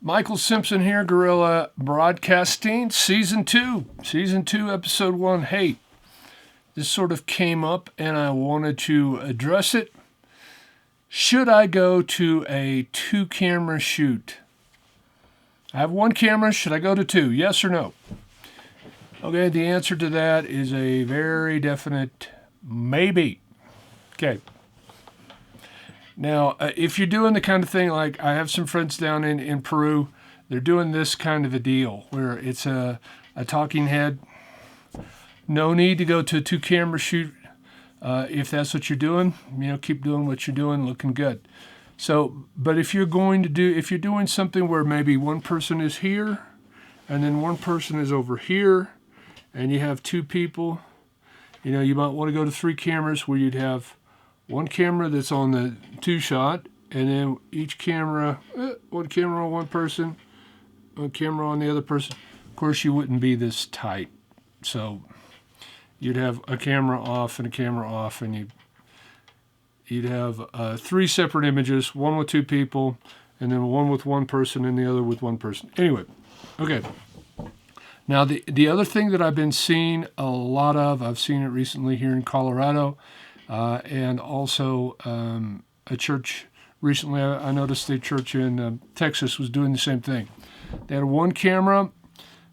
Michael Simpson here, Gorilla Broadcasting, Season 2, Episode 1. Hey, this sort of came up and I wanted to address it. Should I go to a 2-camera shoot? I have 1 camera, should I go to 2? Yes or no? Okay, the answer to that is a very definite maybe. Okay. Now, if you're doing the kind of thing like I have some friends down in Peru, they're doing this kind of a deal where it's a talking head. No need to go to a 2-camera shoot if that's what you're doing. Keep doing what you're doing, looking good. So, but if you're doing something where maybe one person is here and then one person is over here and you have 2 people, you might want to go to 3 cameras where you'd have 1 camera that's on the 2 shot, and then each camera, 1 camera on one person, 1 camera on the other person. Of course, you wouldn't be this tight. So you'd have a camera off and a camera off, and you'd have 3 separate images, 1 with 2 people, and then 1 with 1 person and the other with 1 person. Anyway, okay. Now, the other thing that I've been seeing a lot of, I've seen it recently here in Colorado, and also a church recently. I noticed a church in Texas was doing the same thing. They had 1 camera.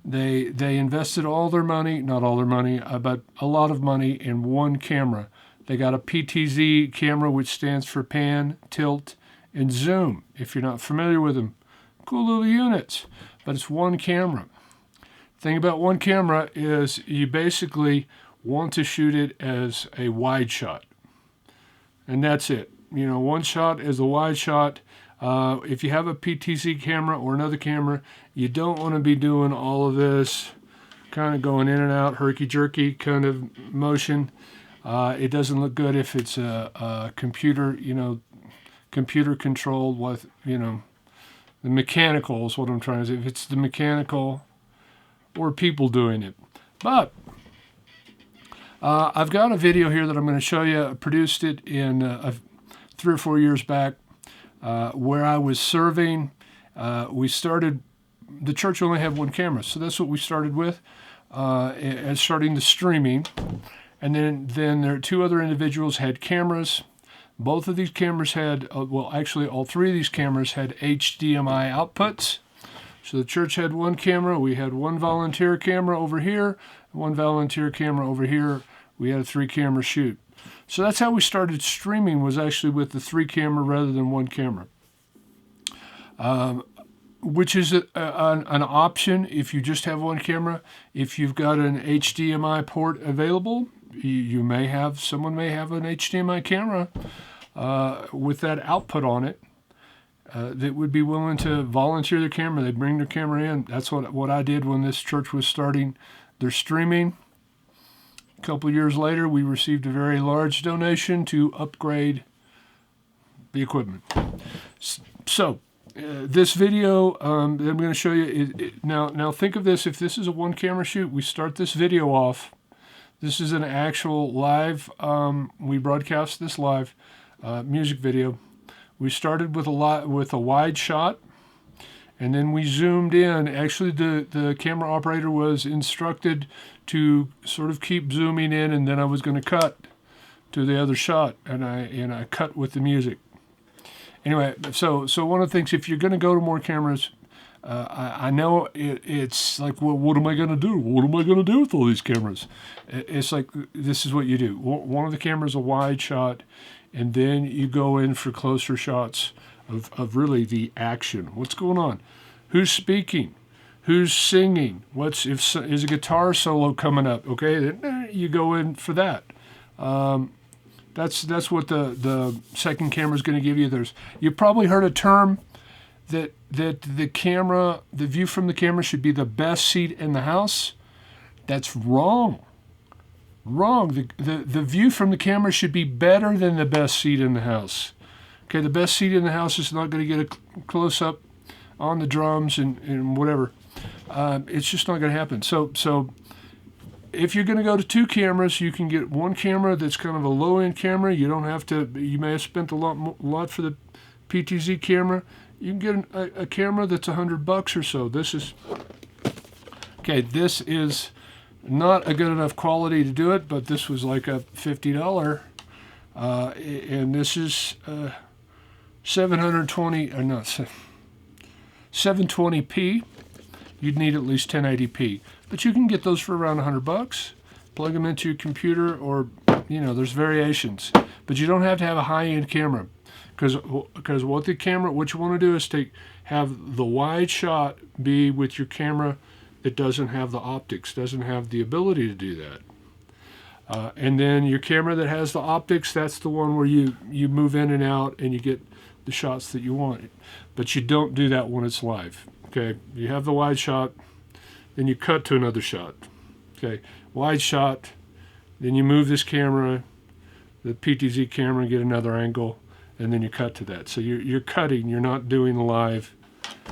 They invested all their money, not all their money, but a lot of money in 1 camera. They got a PTZ camera, which stands for pan, tilt, and zoom. If you're not familiar with them, cool little units. But it's 1 camera. Thing about 1 camera is you basically want to shoot it as a wide shot. And that's it. 1 shot is a wide shot. If you have a PTZ camera or another camera, you don't want to be doing all of this kind of going in and out, herky-jerky kind of motion. It doesn't look good if it's a computer, computer controlled with, the mechanical is what I'm trying to say. If it's the mechanical or people doing it. But I've got a video here that I'm going to show you. I produced it in 3 or 4 years back where I was serving. The church only had 1 camera, so that's what we started with as starting the streaming. And then there are 2 other individuals had cameras. Both of these cameras had, actually all 3 of these cameras had HDMI outputs. So the church had 1 camera, we had 1 volunteer camera over here, 1 volunteer camera over here. We had a 3-camera shoot. So that's how we started streaming, was actually with the 3 camera rather than 1 camera. Which is an option if you just have 1 camera. If you've got an HDMI port available, someone may have an HDMI camera with that output on it. That would be willing to volunteer their camera. They bring their camera in. That's what I did when this church was starting their streaming. A couple years later, we received a very large donation to upgrade the equipment. So this video that I'm going to show you, now think of this. If this is a 1-camera shoot, we start this video off. This is an actual live, we broadcast this live music video. We started with a wide shot, and then we zoomed in. Actually, the camera operator was instructed to sort of keep zooming in, and then I was going to cut to the other shot, and I cut with the music. Anyway, so one of the things, if you're going to go to more cameras, I know it's like, well, what am I going to do? What am I going to do with all these cameras? It's like, this is what you do. One of the cameras a wide shot, and then you go in for closer shots of really the action. What's going on? Who's speaking? Who's singing? Is a guitar solo coming up? Okay, then you go in for that. That's what the 2nd camera is going to give you. You've probably heard a term that the view from the camera should be the best seat in the house. That's wrong. Wrong. The view from the camera should be better than the best seat in the house. Okay, the best seat in the house is not going to get a close-up on the drums and whatever. It's just not going to happen. So if you're going to go to 2 cameras, you can get 1 camera that's kind of a low-end camera. You don't have to. You may have spent a lot for the PTZ camera. you can get a camera that's $100 or so. This is not a good enough quality to do it, but this was like a $50, and this is 720p. You'd need at least 1080p, but you can get those for around $100. Plug them into your computer, or there's variations, but you don't have to have a high-end camera, because what you want to do is have the wide shot be with your camera that doesn't have the optics, doesn't have the ability to do that. And then your camera that has the optics, that's the one where you move in and out and you get the shots that you want. But you don't do that when it's live. Okay, you have the wide shot, then you cut to another shot. Okay, wide shot, then you move this camera, the PTZ camera, and get another angle, and then you cut to that. So you're cutting, you're not doing live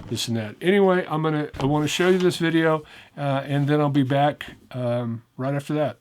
this and that. Anyway, I want to show you this video, and then I'll be back right after that.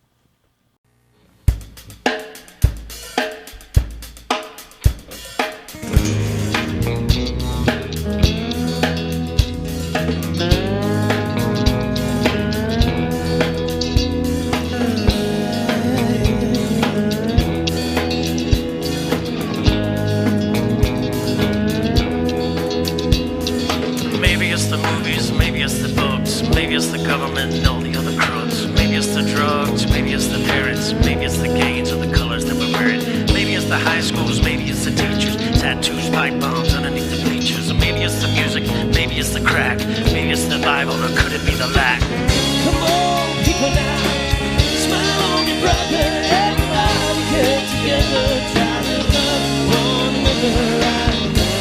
Maybe it's the government and all the other crooks. Maybe it's the drugs, maybe it's the parents. Maybe it's the gains or the colors that we're wearing. Maybe it's the high schools, maybe it's the teachers. Tattoos, pipe bombs underneath the bleachers. Or maybe it's the music, maybe it's the crack. Maybe it's the Bible, or could it be the lack? Come on, people now, smile on your brother. Everybody get together, try to love one another right now.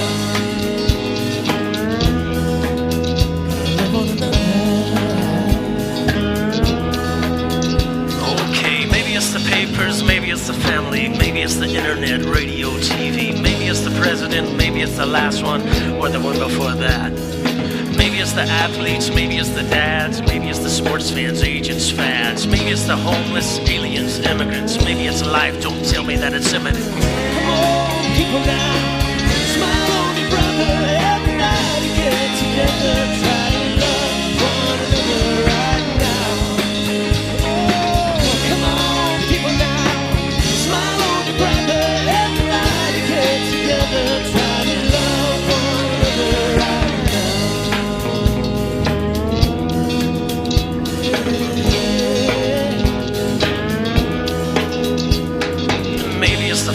Love one another. The papers, maybe it's the family, maybe it's the internet, radio, TV, maybe it's the president, maybe it's the last one, or the one before that. Maybe it's the athletes, maybe it's the dads, maybe it's the sports fans, agents, fads, maybe it's the homeless, aliens, immigrants, maybe it's life, don't tell me that it's imminent. Come on, people now, smile on your brother, everybody get together, try to love one another right now.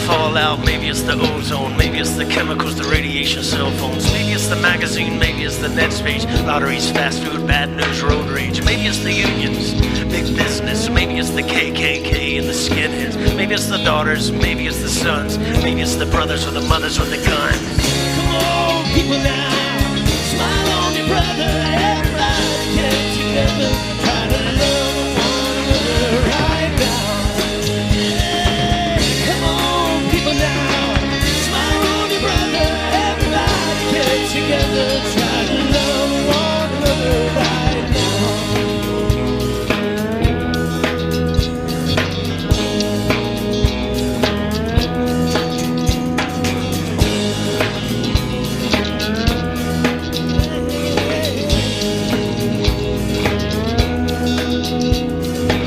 Fallout, maybe it's the ozone, maybe it's the chemicals, the radiation, cell phones, maybe it's the magazine, maybe it's the next page, lotteries, fast food, bad news, road rage, maybe it's the unions, big business, maybe it's the KKK and the skinheads, maybe it's the daughters, maybe it's the sons, maybe it's the brothers or the mothers with the guns. Come on, people now, smile on your brother, everybody get together, try to love one another right now. Together, try to love one another right now.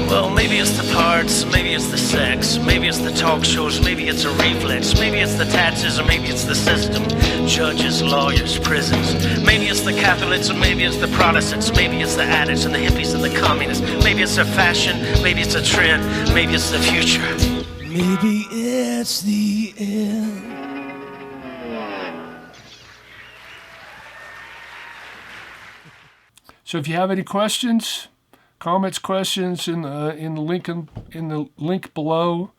Well, maybe it's the parts, maybe it's the sex, maybe it's the talk shows, maybe it's a reflex, maybe it's the taxes, or maybe it's the system. Judges, lawyers, prisons. Maybe it's the Catholics, or maybe it's the Protestants. Maybe it's the addicts and the hippies and the communists. Maybe it's a fashion, maybe it's a trend, maybe it's the future. Maybe it's the end. So if you have any questions, comments, questions in the link below,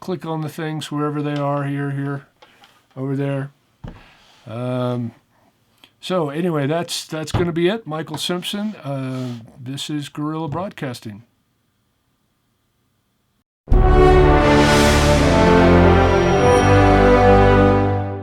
click on the things wherever they are, here, over there. So anyway, that's going to be it. Michael Simpson. This is Guerrilla Broadcasting.